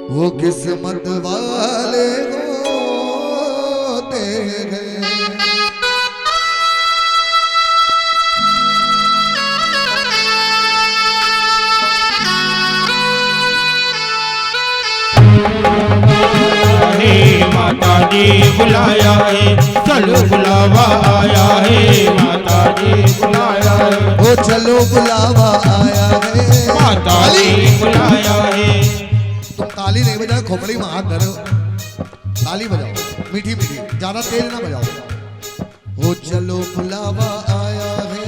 वो किस्मत वाले होते हैं। माता जी बुलाया है, चलो बुलावा आया है। माता जी बुलाया है, ओ चलो बुलावा आया है। माता जी बुलाया है। तुम ताली नहीं बजाओ, खोपड़ी में हाथ धरो, ताली बजाओ मीठी मीठी, ज्यादा तेज ना बजाओ। ओ चलो बुलावा आया है,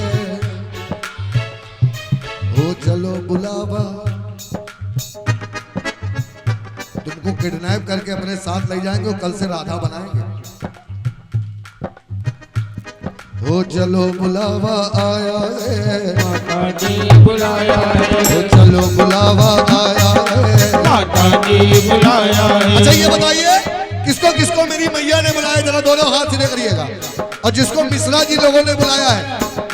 ओ चलो बुलावा। तुमको किडनैप करके अपने साथ ले जाएंगे और कल से राधा बनाएंगे। ओ चलो बुलावा आया है, माता जी बुलाया है, ओ चलो बुलावा आया है। माता जी बुलाया है। अच्छा ये बताइए किसको किसको मेरी मैया ने बुलाया, जरा दोनों हाथ सीधे करिएगा। और जिसको मिश्रा जी लोगों ने बुलाया है,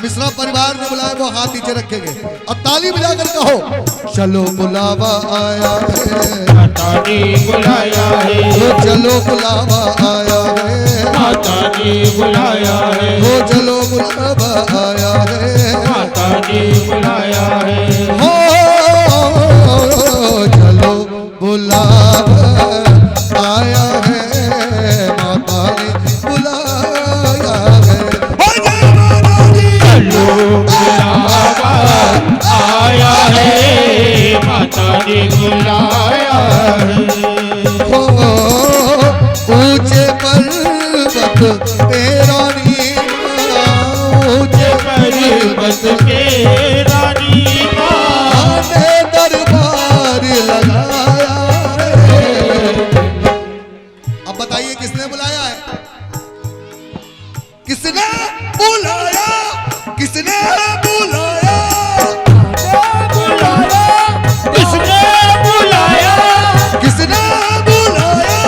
मिश्रा परिवार ने बुलाया, वो हाथ नीचे रखेंगे और ताली बजाकर कहो चलो बुलावा आया है। माता जी बुलाया है, वो चलो बुलावा आया है। माता जी बुलाया है, वो चलो बुलावा आया है। माता जी बुलाया है। हो चलो बुलावा आया है, माता ने बुलाया है। हो जय माता दी। चलो बुलावा आया है, माता जी बुलाया है। हो ऊंचे पर्वत पे रानी, ऊंचे पर्वत के रानी माँ ने दरबार लगाया है। अब बताइए किसने बुलाया है? किसने बुलाया? किसने बुलाया? बुलाया, किसने बुलाया? किसने बुलाया?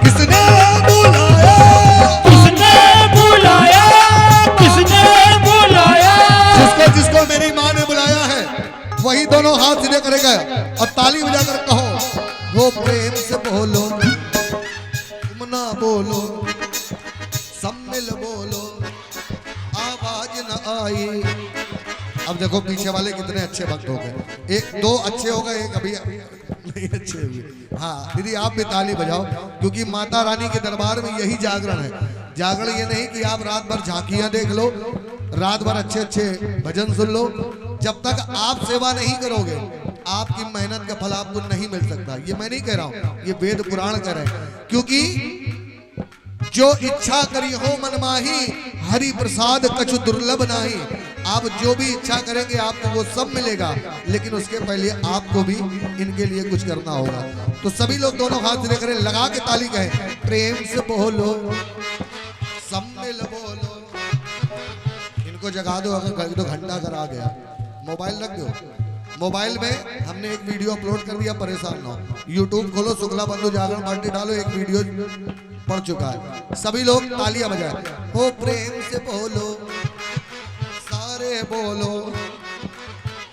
किसने बुलाया? किसने बुलाया? किसने बुलाया? जिसको जिसको मेरी माँ ने बुलाया है वही दोनों हाथ सीधे करेगा और ताली बजाकर कहो वो प्रेम से बोलो, तुम ना बोलो, सब मिल बोलो, आवाज न आई। अब देखो पीछे वाले कितने अच्छे भक्त हो गए, एक दो अच्छे हो गए, एक अभी नहीं अच्छे हुए। हाँ दीदी आप भी ताली बजाओ, क्योंकि माता रानी के दरबार में यही जागरण है। जागरण ये नहीं कि आप रात भर झांकियां देख लो, रात भर अच्छे अच्छे भजन सुन लो, जब तक आप सेवा नहीं करोगे आपकी मेहनत का फल आपको नहीं मिल सकता। ये मैं नहीं कह रहा हूं, ये वेद पुराण कह रहे हैं। क्योंकि जो इच्छा करी हो मन माही, हरि प्रसाद कछु दुर्लभ नाही। आप जो भी इच्छा करेंगे आपको वो सब मिलेगा, लेकिन उसके पहले आपको भी इनके लिए कुछ करना होगा। तो सभी लोग दोनों हाथ सीधे करें, लगा के ताली कहें प्रेम से बोलो, सब मिल बोलो। इनको जगा दो, अगर दो घंटा करा गया मोबाइल रख दो। मोबाइल में हमने एक वीडियो अपलोड कर दिया, परेशान ना हो। यूट्यूब खोलो, शुक्ला बंधु जागरण पार्टी डालो, एक वीडियो पड़ चुका है। सभी लोग तालियां बजाएं, हो प्रेम से बोलो, सारे बोलो।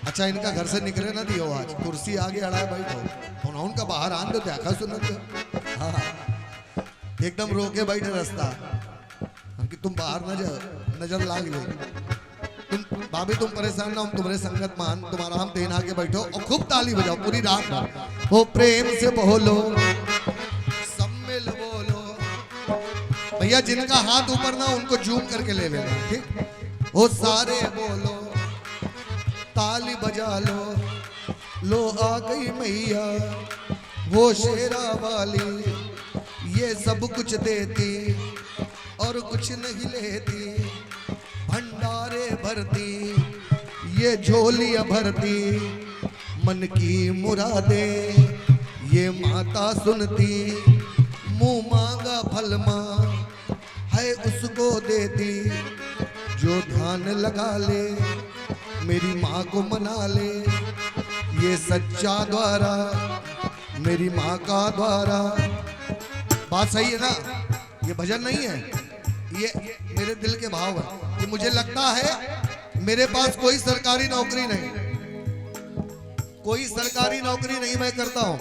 अच्छा इनका घर से निकले ना दियो, आज कुर्सी आगे अड़ाए बैठो, उनका बाहर आन दो, देखा सुन दो। हाँ एकदम रोके बैठे रास्ता कि तुम बाहर न जाओ, नजर लाग ले। तुम भाभी तुम परेशान ना, हम तुम्हारे संगत मान, तुम आराम देन आके बैठो और खूब ताली बजाओ पूरी रात भर। हो प्रेम से बोलो, सब मिल बोलो। भैया जिनका हाथ ऊपर ना उनको जूम करके ले लेना, ठीक। हो सारे बोलो, ताली बजा लो, लो आ गई मैया वो शेरा वाली, ये सब कुछ देती और कुछ नहीं लेती, भंडारे भरती ये झोलियां भरती, मन की मुरादे ये माता सुनती, मुंह मांगा फल मां है उसको देती, जो ध्यान लगा ले मेरी माँ को मना ले, ये सच्चा द्वारा मेरी माँ का द्वारा। बात सही है ना? ये भजन नहीं है, ये मेरे दिल के भाव है। ये मुझे लगता है मेरे पास कोई सरकारी नौकरी नहीं, कोई सरकारी नौकरी नहीं मैं करता हूं,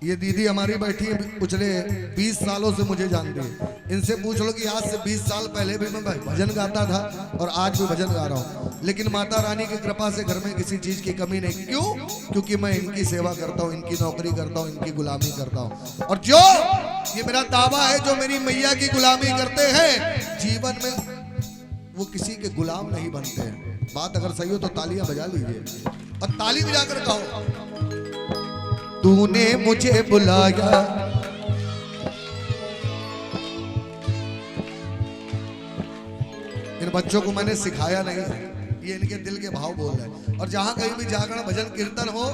ये दीदी हमारी बैठी है, पिछले 20 सालों से मुझे जानती है। इनसे पूछ लो कि आज से 20 साल पहले भी मैं भजन गाता था और आज भी भजन गा रहा हूँ, लेकिन माता रानी की कृपा से घर में किसी चीज की कमी नहीं। क्यों? क्योंकि मैं इनकी सेवा करता हूँ, इनकी नौकरी करता हूँ, इनकी गुलामी करता हूँ। और जो ये मेरा दावा है, जो मेरी मैया की गुलामी करते हैं जीवन में वो किसी के गुलाम नहीं बनते हैं। बात अगर सही हो तो तालियां बजा लीजिए और ताली बजाकर कहो, तूने मुझे बुलाया, इन बच्चों को मैंने सिखाया नहीं है, ये इनके दिल के भाव बोल रहे हैं। और जहां कहीं भी जागरण भजन कीर्तन हो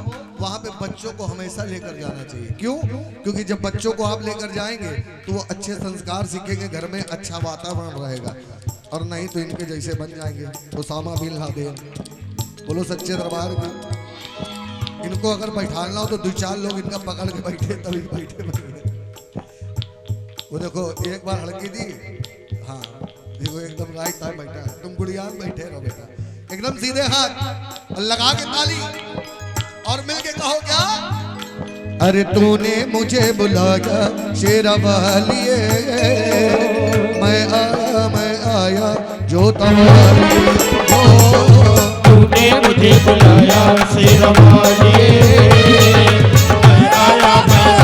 वहां पे बच्चों को हमेशा लेकर जाना चाहिए। क्यों? क्योंकि जब बच्चों को आप लेकर जाएंगे तो वो अच्छे संस्कार सीखेंगे, घर में अच्छा वातावरण रहेगा। और नहीं तो इनके जैसे बन जाएंगे तो सामा बिन लादेन। बोलो सच्चे दरबार की। इनको अगर बैठाना हो तो 2-4 लोग इनका पकड़ के बैठे, तभी बैठे। वो देखो एक बार हड़की दी, हाँ देखो एकदम राइट टाइम बैठा है। तुम गुड़िया में बैठे रहो बेटा, एकदम सीधे हाथ लगा के ताली और मिलके कहो क्या, अरे तूने मुझे बुलाया शेरा वालिए, मैं आया जो तवालिए, तूने मुझे बुलाया शेरा वालिए, मैं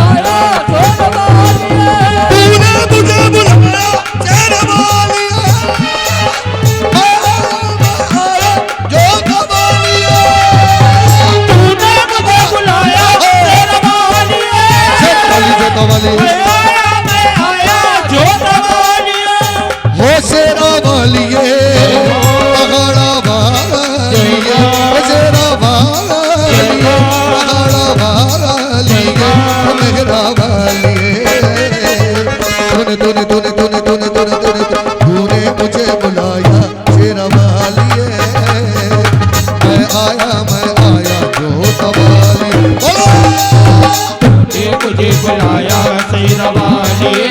आया जो तवालिए, तूने मुझे बुलाया शेरा वालिए, मैं आया जो तवालिए, तूने मुझे बुलाया शेरा वालिए, मैं आया जो तवालिए, हो शेरा वालिए पगड़ा वालिए, शेरा वालिए पगड़ा वालिए, मेरा वालिए, तूने तूने तूने तूने तूने तूने तूने तूने मुझे बुलाया शेरा वालिए, मैं आया जो तवालिए, तूने मुझे बुलाया शेरा वालिए,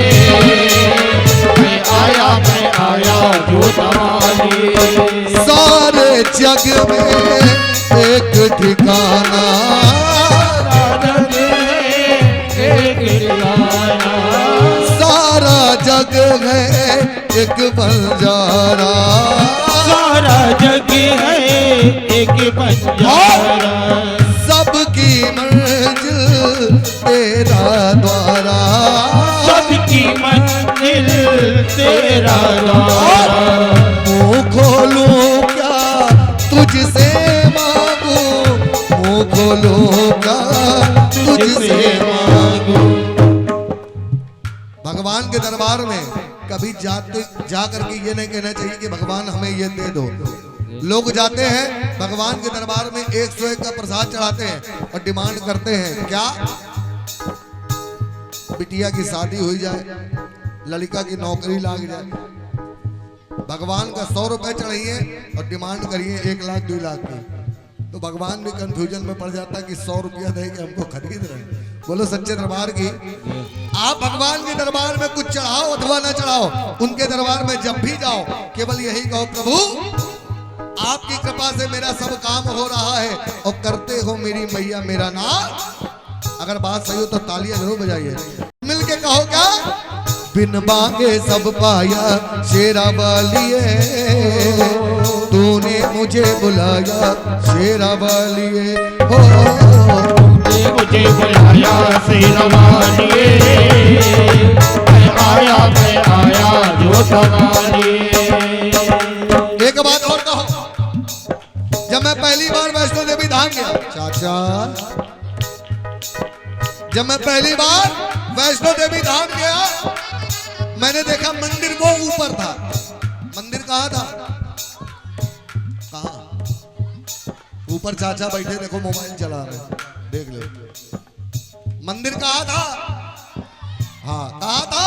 मैं आया जो तवालिए, सारे जग में एक ठिकाना, सारा जग है एक बंजारा, सारा जग है एक बंजारा, सबकी मंजिल तेरा द्वारा, सबकी मंजिल तेरा द्वारा, मुँह खोलूं क्या तुझसे मांगू, मुँह खोलूं क्या तुझसे मांगू। भगवान के दरबार में कभी जा करके ये नहीं कहना चाहिए कि भगवान हमें ये दे दो। लोग जाते हैं भगवान के दरबार में 101 का प्रसाद चढ़ाते हैं और डिमांड करते हैं क्या, बिटिया की शादी हो जाए, लड़का की नौकरी लग जाए। भगवान का 100 रुपए चढ़ाइए और डिमांड करिए 1 लाख 2 लाख की, तो भगवान भी कंफ्यूजन में पड़ जाता है कि 100 रुपया दे के हमको खरीद रहे हैं। बोलो सच्चे दरबार की। आप भगवान के दरबार में कुछ चढ़ाओ अथवा ना चढ़ाओ, उनके दरबार में जब भी जाओ केवल यही कहो, प्रभु आपकी कृपा से मेरा सब काम हो रहा है और करते हो मेरी मैया मेरा नाम। अगर बात सही हो तो तालियां जरूर बजाइए, मिलके कहो क्या, बिन मांगे सब पाया शेरा वालिए, तूने मुझे बुलाया शेरा वालिए, हो तूने मुझे बुलाया शेरा वालिए, मैं आया जो तवालिए। एक बात और कहो, जब मैं पहली बार वैष्णो देवी धाम गया, चाचा जब मैं पहली बार वैष्णो देवी धाम गया, मैंने देखा मंदिर वो ऊपर था। मंदिर कहाँ था? कहाँ? ऊपर चाचा बैठे, देखो मोबाइल चला रहे, देख ले। मंदिर कहाँ था? हाँ कहाँ था?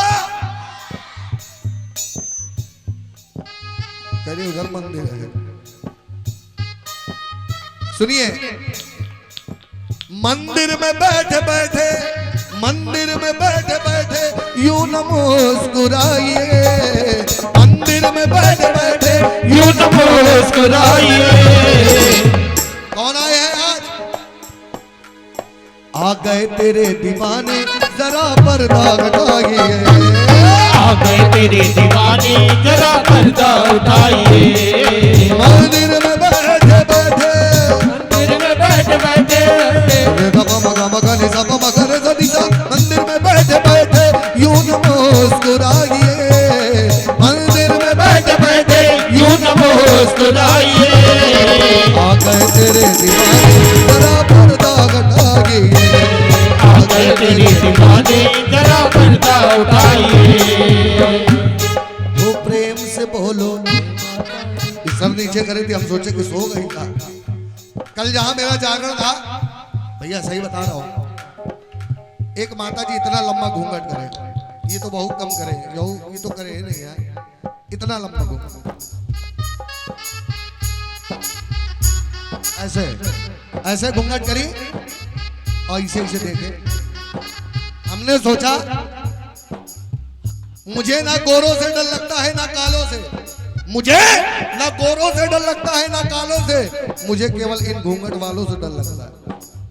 कहीं उधर मंदिर है। सुनिए, मंदिर में बैठे बैठे, मंदिर में बैठे बैठे यूं न मुस्कुराइए, मंदिर में बैठे बैठे यूं न मुस्कुराइए। कौन आए हैं आज? आ गए तेरे दीवाने जरा पर्दा हटाइए, आ गए तेरे दीवाने जरा पर्दा उठाइए। मंदिर में बैठे बैठे, मंदिर में बैठे बैठे, मंदिर में बैठे बैठे यूं न मुस्कुराइए, मंदिर में बैठे बैठे यूं न मुस्कुराइए। आ गए तेरे दीवाने जरा पर्दा हटाइए, आ गए तेरे दीवाने जरा पर्दा उठाइए। वो प्रेम से बोलो। सर नीचे करी थी, हम सोचे कि सो गई था। कल जहां मेरा जागरण था, भैया सही बता रहा हूं, एक माता जी इतना लंबा घूंघट करे, ये तो बहुत कम करे, ये तो करे ही नहीं यार, इतना लंबा घूंघट ऐसे ऐसे घूंघट करी और इसे इसे देखे। हमने सोचा मुझे ना गोरों से डर लगता है ना कालों से, मुझे ना गोरों से डर लगता है ना कालों से, मुझे केवल इन घूंघट वालों से डर लगता है।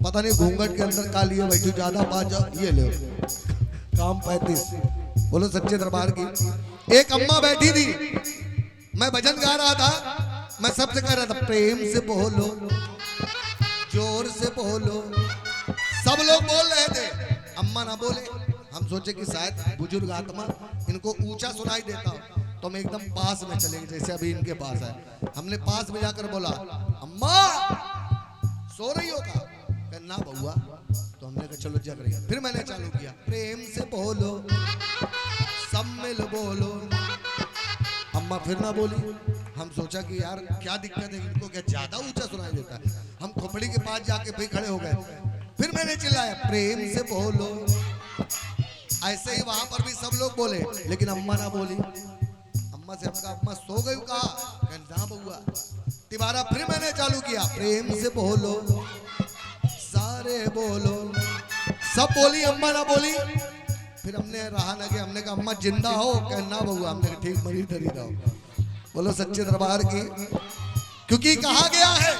पता नहीं घूंघट के अंदर का लिए बैठी, ज्यादा बात जाओ, ये ले काम 35। बोलो सच्चे दरबार की। एक अम्मा बैठी थी, मैं भजन गा रहा था, मैं सबसे कह रहा था प्रेम से बोलो, जोर से बोलो। सब लोग बोल रहे थे, अम्मा ना बोले। हम सोचे कि शायद बुजुर्ग आत्मा इनको ऊंचा सुनाई देता हो, तो हम एकदम पास में चले गए, जैसे अभी इनके पास है। हमने पास में जाकर बोला, अम्मा सो रही हो का? ना बउआ। तो हमने कहा चलो जग रही है। फिर मैंने चालू किया, प्रेम से बोलो, सब मिल बोलो। अम्मा फिर ना बोली। हम सोचा कि यार क्या दिक्कत है, इनको क्या ज्यादा ऊंचा सुनाई देता है? हम खोपड़ी के पास जाके भाई खड़े हो गए। फिर मैंने चिल्लाया, प्रेम से बोलो। ऐसे ही वहां पर भी सब लोग बोले, लेकिन अम्मा ना बोली। अम्मा से हमका, अम्मा सो गई कहा? ना बउआ। तिबारा फिर मैंने चालू किया, प्रेम से बोलो, सारे बोलो। सब बोली, अम्मा ना बोली। फिर हमने रहा ना कि हमने कहा अम्मा जिंदा हो? कहना बउआ। हमने कहा ठीक, मरी धरी रहो। बोलो सच्चे दरबार की। क्योंकि कहा गया है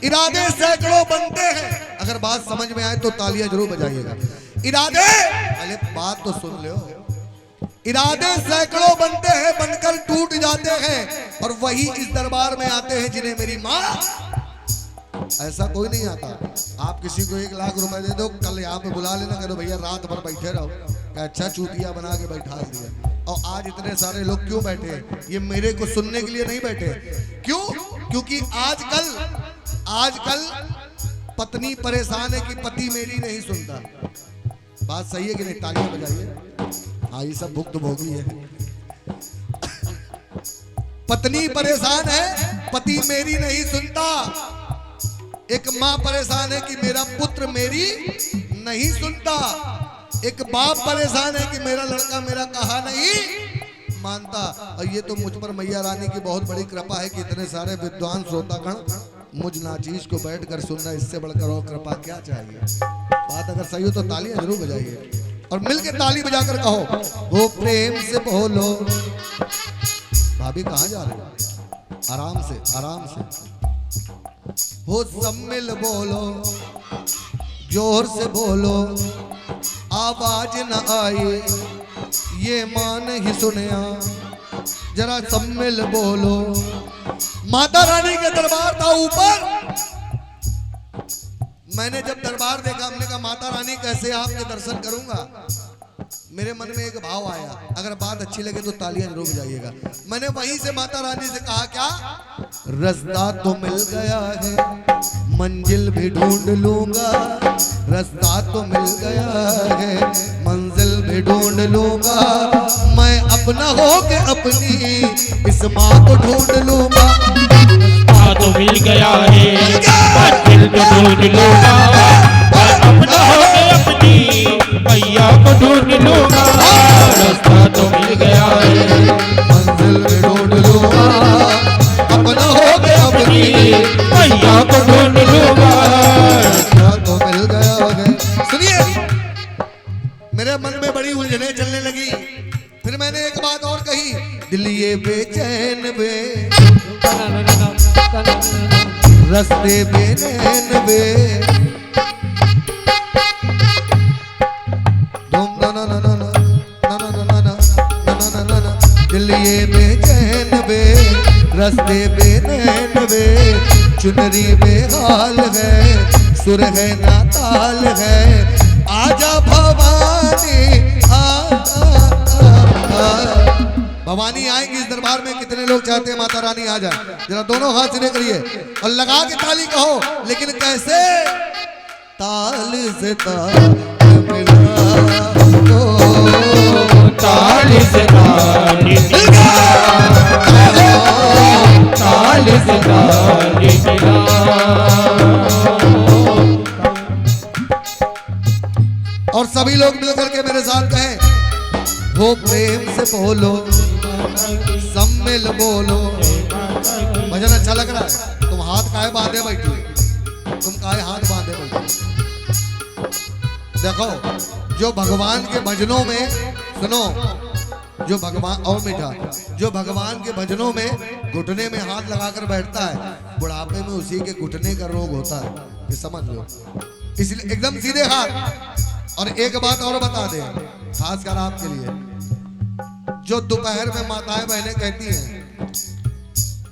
इरादे सैकड़ों बनते हैं। अगर बात समझ में आए तो तालियां जरूर बजाइएगा। इरादे, पहले बात तो सुन लो। इरादे सैकड़ों बनते हैं, बनकर टूट जाते हैं, और वही इस दरबार में आते हैं जिन्हें मेरी माँ। ऐसा कोई नहीं आता। आप किसी को 1 लाख रुपए दे दो, कल यहाँ पे बुला लेना, करो भैया रात भर बैठे रहो, अच्छा चूतिया बना के बैठा दिया। और आज इतने सारे लोग क्यों बैठे हैं? ये मेरे को सुनने के लिए नहीं बैठे। क्यों? क्योंकि आजकल पत्नी परेशान है कि पति मेरी नहीं सुनता। बात सही है कि नहीं? तालियां बजाइए। हाँ, ये सब भुक्तभोगी है। पत्नी परेशान है, पति मेरी नहीं सुनता। एक माँ परेशान है कि मेरा पुत्र मेरी नहीं सुनता। एक बाप परेशान है कि मेरा लड़का मेरा कहा नहीं मानता। और ये तो मुझ पर मैया रानी की बहुत बड़ी कृपा है कि इतने सारे विद्वान श्रोतागण मुझ नाचीज को बैठकर सुन रहे। इससे बढ़कर और कृपा क्या चाहिए? बात अगर सही हो तो तालियां जरूर बजाइए, और मिलकर ताली बजाकर कहो, वो प्रेम से बोलो। भाभी कहाँ जा रहे हो? आराम से, आराम से। हो सब मिल बोलो, जोर से बोलो, आवाज न आए ये मान ही सुनया, जरा सब मिल बोलो। माता रानी के दरबार था ऊपर। मैंने जब दरबार देखा, हमने कहा माता रानी कैसे आपके दर्शन करूंगा? मेरे मन में एक भाव आया, अगर बात अच्छी लगे तो तालियां जरूर बजाइएगा। मैंने वहीं से माता रानी से कहा, क्या रास्ता तो मिल गया है, मंजिल भी ढूंढ लूंगा। रास्ता तो मिल गया है, मंजिल भी ढूंढ लूंगा। मैं अपना हो के अपनी इस माँ को ढूंढ लूंगा। रास्ता तो मिल गया है, मंजिल भी ढूंढ लूंगा। मैं अपना हो के अपनी भैया को ढूंढ लूंगा। रास्ता तो मिल गया है, मंजिल भी ढूंढ लूंगा। अपना हो के अपनी भैया को ढूंढ लूंगा। रास्ता तो मिल गया है। सुनिए, मेरे मन में बड़ी उलझने चलने लगी। फिर मैंने एक बात और कही, दिल ये बेचैन बे, रास्ते बेनैन बे, रस्ते बेनैन वे, चुनरी बेहाल है, सुर है ना ताल है, आजा भवानी भवानी आएंगी इस दरबार में। कितने लोग चाहते हैं माता रानी आ जाए? जरा दोनों हाथ सीधे करिए और लगा के ताली कहो, लेकिन कैसे? ताल से ताल मिला तो, ताल से ताल मिला, ताल से ताल मिला। और सभी लोग मिलकर के मेरे साथ कहें, वो प्रेम से बोलो, सम्मिल बोलो। भजन अच्छा लग रहा है? तुम हाथ काहे बांधे बैठे? तुम काहे हाथ बांधे बैठे? देखो, जो भगवान के भजनों में, सुनो, जो भगवान, और मीठा, जो भगवान के भजनों में घुटने में हाथ लगाकर बैठता है, बुढ़ापे में उसी के घुटने का रोग होता है, ये समझ लो। इसलिए एकदम सीधे हाथ। और एक बात और बता दें, खासकर आपके लिए, जो दोपहर में माताएं बहनें कहती हैं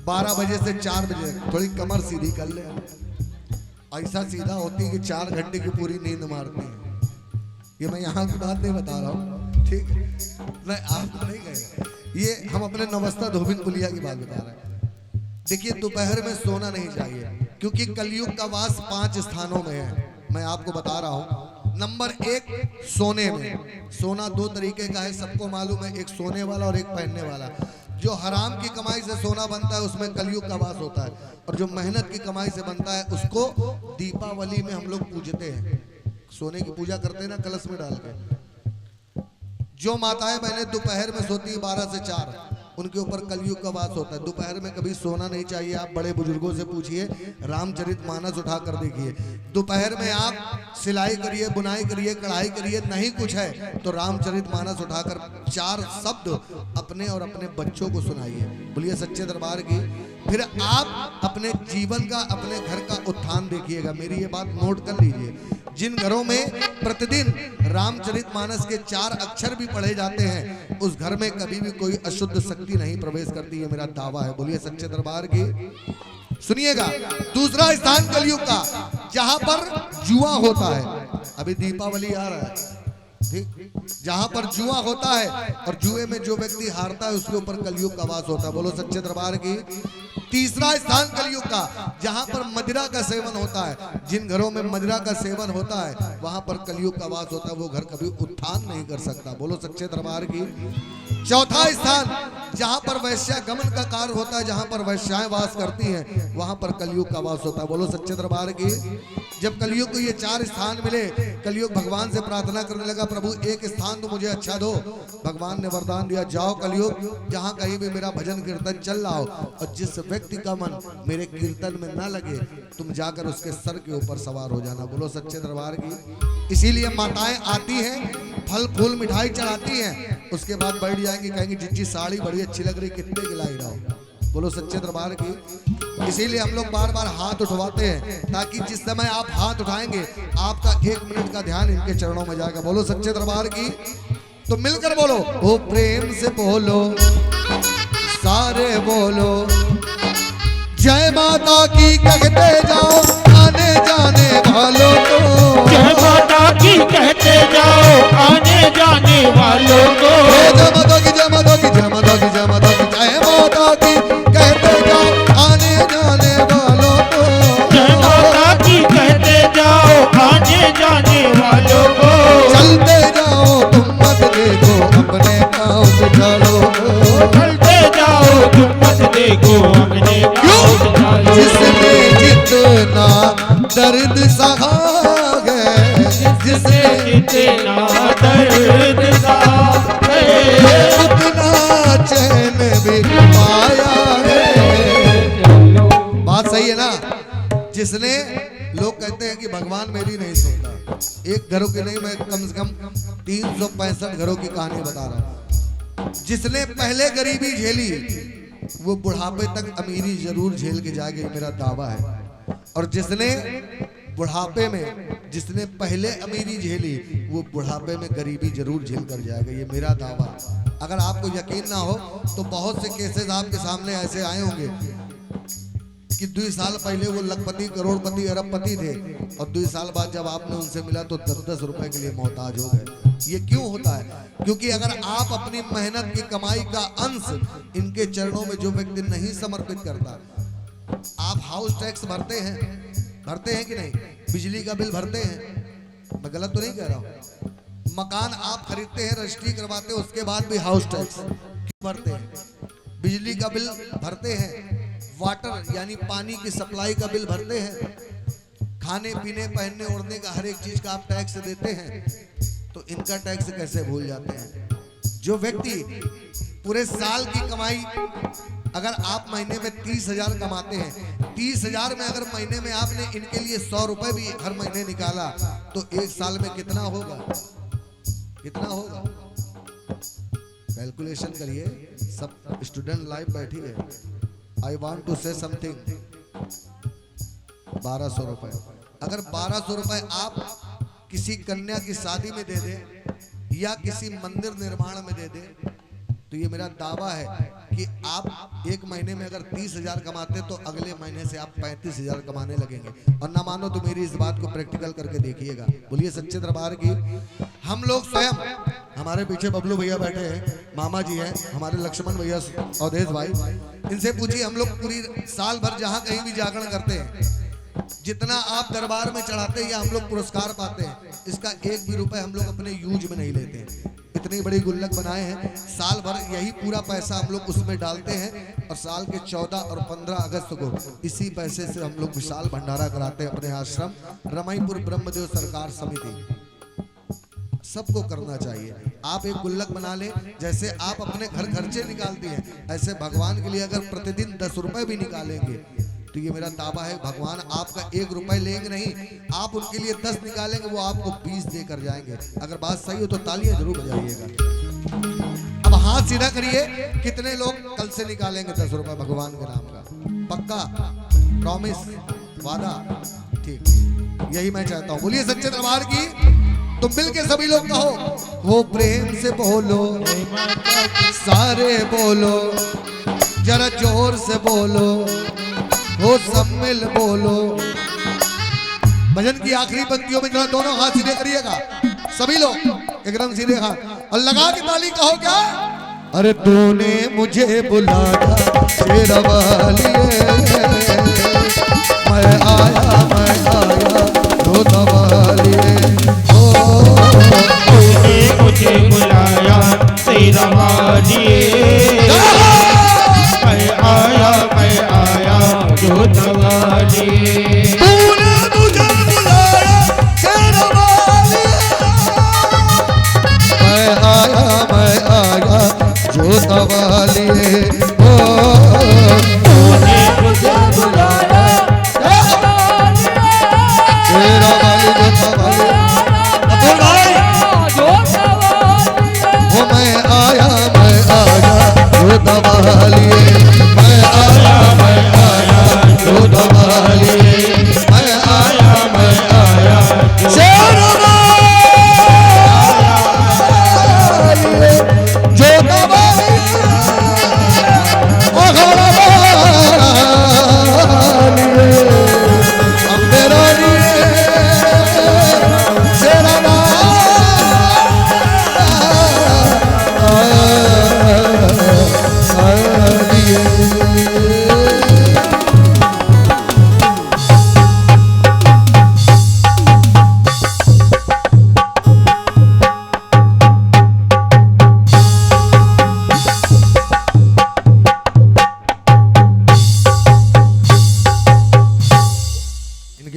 12 बजे से 4 बजे थोड़ी कमर सीधी कर ले, ऐसा सीधा होती है कि 4 घंटे की पूरी नींद मारती है। ये मैं यहाँ की बात नहीं बता रहा हूँ, ठीक है? नहीं, आपको नहीं कहेगा, ये हम अपने नवस्था धोबिन पुलिया की बात बता रहे हैं। देखिए, दोपहर में सोना नहीं चाहिए, क्योंकि कलयुग का वास 5 स्थानों में है। मैं आपको बता रहा हूँ। नंबर 1, सोने में। सोना 2 तरीके का है, सबको मालूम है, एक सोने वाला और एक पहनने वाला। जो हराम की कमाई से सोना बनता है उसमें कलयुग का वास होता है, और जो मेहनत की कमाई से बनता है उसको दीपावली में हम लोग पूजते हैं। सोने की पूजा करते हैं ना, कलश में डाल के। जो माताएं बहनें दोपहर में सोती है 12 से 4, उनके ऊपर कलयुग का वास होता है। दोपहर में कभी सोना नहीं चाहिए। आप बड़े बुजुर्गों से पूछिए, रामचरितमानस उठा कर देखिए। दोपहर में आप सिलाई करिए, बुनाई करिए, कढ़ाई करिए, नहीं कुछ है तो रामचरितमानस उठाकर 4 शब्द अपने और अपने बच्चों को सुनाइए। बोलिए सच्चे दरबार की। फिर आप अपने जीवन का, अपने घर का उत्थान देखिएगा। मेरी ये बात नोट कर लीजिए। जिन घरों में प्रतिदिन रामचरितमानस के 4 अक्षर भी पढ़े जाते हैं, उस घर में कभी भी कोई अशुद्ध शक्ति नहीं प्रवेश करती है, मेरा दावा है। बोलिए सच्चे दरबार की। सुनिएगा, दूसरा स्थान कलयुग का, जहां पर जुआ होता है। अभी दीपावली आ रहा है, ठीक? जहां पर जुआ होता है और जुए में जो व्यक्ति हारता है उसके ऊपर कलयुग का वास होता है। बोलो सच्चे दरबार की। तीसरा स्थान कलयुग का, जहां पर मदिरा का सेवन होता है। जिन घरों में मदिरा का सेवन होता है वहां पर कलयुग का वास होता है, वो घर कभी उत्थान नहीं कर सकता। बोलो सच्चे दरबार की। चौथा स्थान, जहां पर वैश्यागमन का कार्य होता है, जहां पर वैश्याएं वास करती हैं, वहां पर कलयुग का वास होता है। बोलो सच्चे दरबार की। जब कलयुग को ये 4 स्थान मिले, कलयुग भगवान से प्रार्थना करने लगा, प्रभु एक स्थान तो मुझे अच्छा दो। भगवान ने वरदान दिया, जाओ कलयुग, जहां कहीं भी मेरा भजन कीर्तन चल रहा हो और जिस व्यक्ति का मन मेरे कीर्तन में न लगे, तुम जाकर उसके सर के ऊपर सवार हो जाना। बोलो सच्चे दरबार की। इसीलिए माताएं आती हैं, फल फूल मिठाई चढ़ाती हैं, उसके बाद बैठ जाएंगी, कहेंगी जिज्जी साड़ी बड़ी अच्छी लग रही, कितने की लाई रहो। बोलो सच्चे दरबार की। इसीलिए हम लोग बार बार हाथ उठवाते हैं, ताकि जिस समय आप हाथ उठाएंगे आपका 1 मिनट का ध्यान इनके चरणों में जाएगा। बोलो सच्चे दरबार की। तो मिलकर बोलो, ओ प्रेम से बोलो, सारे बोलो, जय माता की कहते जाओ, आने जाने वालों को। जय माता की कहते जाओ, आने जाने वालों को। जय माता की, जय माता की, जय माता की, जय माता की, जय माता की कहते जाओ, आने जाने वालों को। जय माता की कहते जाओ, आने जाने वालों को। चलते जाओ तुम मत देखो, अपने पाँव बिठा लो। चलते जाओ तुम मत देखो, अपने पाँव बिठा लो। जिसने जितना दर्द सहा है, जिसने जितना दर्द सहा है, उतना चैन भी पाया है। बात सही है ना? जिसने, लोग कहते हैं कि भगवान मेरी नहीं सुनता। एक घरों की नहीं, मैं कम से कम 365 घरों की कहानी बता रहा हूँ। जिसने पहले गरीबी झेली, वो बुढ़ापे तक अमीरी जरूर झेल के जाएगा, मेरा दावा है। और जिसने बुढ़ापे में जिसने पहले अमीरी झेली वो बुढ़ापे में गरीबी जरूर झेल कर जाएगा, ये मेरा दावा। अगर आपको यकीन ना हो तो बहुत से केसेस आपके सामने ऐसे आए होंगे कि 2 साल पहले वो लखपति, करोड़पति, अरबपति थे और 2 साल बाद जब आपने उनसे मिला तो 10-10 रुपए के लिए मोहताज हो गए। ये क्यों होता है? क्योंकि अगर आप अपनी मेहनत की कमाई का अंश इनके चरणों में जो व्यक्ति नहीं समर्पित करता, आप हाउस टैक्स भरते हैं कि नहीं? बिजली का बिल भरते हैं, मैं गलत तो नहीं कह रहा हूँ? मकान आप खरीदते हैं, रजिस्ट्री करवाते हैं, उसके बाद भी हाउस टैक्स भरते हैं, बिजली का बिल भरते हैं, वाटर यानी पानी की सप्लाई का बिल भरते हैं, खाने पीने पहनने ओढ़ने का हर एक चीज का आप टैक्स देते हैं, तो इनका टैक्स कैसे भूल जाते हैं? जो व्यक्ति पूरे साल की कमाई, अगर आप महीने में 30,000 कमाते हैं, 30,000 में अगर महीने में आपने इनके लिए 100 रुपए भी हर महीने निकाला तो 1 साल में कितना होगा? कितना होगा? कैलकुलेशन करिए। सब स्टूडेंट लाइव बैठी है। I want to say something. 1200 रुपए। अगर 1200 रुपए आप किसी कन्या की शादी में दे दे या किसी मंदिर निर्माण में दे दे तो ये मेरा दावा है कि आप एक महीने में अगर 30,000 कमाते तो अगले महीने से आप 35,000 कमाने लगेंगे। और ना मानो तो मेरी इस बात को प्रैक्टिकल करके देखिएगा। बोलिए सच्चे दरबार की। हम लोग स्वयं, हमारे पीछे बबलू भैया बैठे हैं, मामा जी हैं, हमारे लक्ष्मण भैया, अवधेश भाई, इनसे पूछिए, हम लोग पूरी साल भर जहाँ कहीं भी जागरण करते हैं, जितना आप दरबार में चढ़ाते हैं या हम लोग पुरस्कार पाते हैं, इसका 1 भी रुपए हम लोग अपने यूज में नहीं लेते हैं। इतनी बड़ी गुल्लक बनाए हैं, साल भर यही पूरा पैसा हम लोग उसमें डालते हैं और साल के 14 और 15 अगस्त को इसी पैसे से हम लोग विशाल भंडारा कराते हैं अपने आश्रम रमाईपुर ब्रह्मदेव सरकार समिति। सबको करना चाहिए। आप एक गुल्लक बना लें, जैसे आप अपने घर खर्चे निकालते हैं, ऐसे भगवान के लिए अगर प्रतिदिन 10 रुपए भी निकालेंगे तो ये मेरा दावा है भगवान आपका 1 रुपए लेंगे नहीं, आप उनके लिए 10 निकालेंगे, वो आपको 20 देकर जाएंगे। अगर बात सही हो तो तालियां जरूर बजाइएगा। अब हाथ सीधा करिए, कितने लोग कल से निकालेंगे 10 रुपए भगवान के नाम का? पक्का? प्रॉमिस? वादा? ठीक, यही मैं चाहता हूँ। बोलिए सच्चे दरबार की। तुम मिल के सभी लोग कहो, वो प्रेम से बोलो, सारे बोलो, जरा जोर से बोलो, वो सब मिल बोलो। भजन की आखिरी पंक्तियों में जरा दोनों हाथ सीधे करिएगा, सभी लोग एकदम सीधे हाथ, और लगा के ताली कहो क्या? अरे तूने मुझे बुलाया शेरवालिए, मैं आया रोतवालिए, तूने मुझे बुलाया शेरवालिए, मैं आया जोतवालिए। तूने मुझे बुलाया शेरवालिए, मैं आया जोतवालिए।